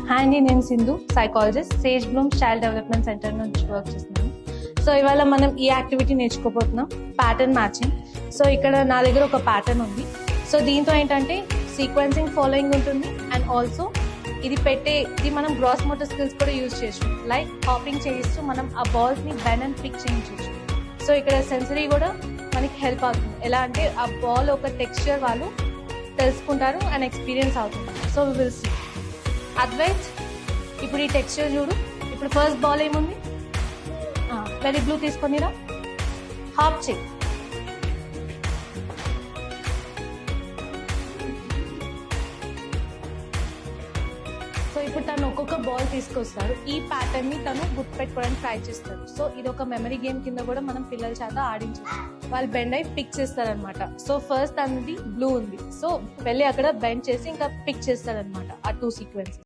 Hi అండి, నేను Sindhu, psychologist, Sage Bloom child development centre నుంచి వర్క్ చేస్తున్నాను. సో ఇవాళ మనం ఈ యాక్టివిటీ నేర్చుకోబోతున్నాం, ప్యాటర్న్ మ్యాచింగ్. సో ఇక్కడ నా దగ్గర ఒక ప్యాటర్న్ ఉంది. సో దీంతో ఏంటంటే సీక్వెన్సింగ్ ఫాలోయింగ్ ఉంటుంది అండ్ ఆల్సో ఇది మనం గ్రాస్ మోటార్ స్కిల్స్ కూడా యూజ్ చేయొచ్చు. లైక్ హాపింగ్ చేయిస్తూ మనం ఆ బాల్స్ని బెన్ అండ్ పిక్ చేయించవచ్చు. సో ఇక్కడ సెన్సరీ కూడా మనకి హెల్ప్ అవుతుంది. ఎలా అంటే ఆ బాల్ ఒక టెక్స్చర్ వాళ్ళు తెలుసుకుంటారు అండ్ ఎక్స్పీరియన్స్ అవుతుంది. So we will see. Advait, ఇప్పుడు ఈ టెక్స్చర్ చూడు. ఇప్పుడు ఫస్ట్ బాల్ ఏముంది, వెరీ బ్లూ తీసుకొనిరా, హాప్ చెక్. సో ఇప్పుడు తను ఒక్కొక్క బాల్ తీసుకొస్తారు. ఈ ప్యాటర్న్ ని తను గుర్తుపెట్టుకోవడానికి ట్రై చేస్తారు. సో ఇది ఒక మెమరీ గేమ్ కింద కూడా మనం పిల్లల చేత ఆడించవచ్చు. వాళ్ళు బెండ్ అయి పిక్ చేస్తారనమాట. సో ఫస్ట్ తనది బ్లూ ఉంది, సో వెళ్ళి అక్కడ బెండ్ చేసి ఇంకా పిక్ చేస్తారనమాట ఆ 2 సీక్వెన్సెస్.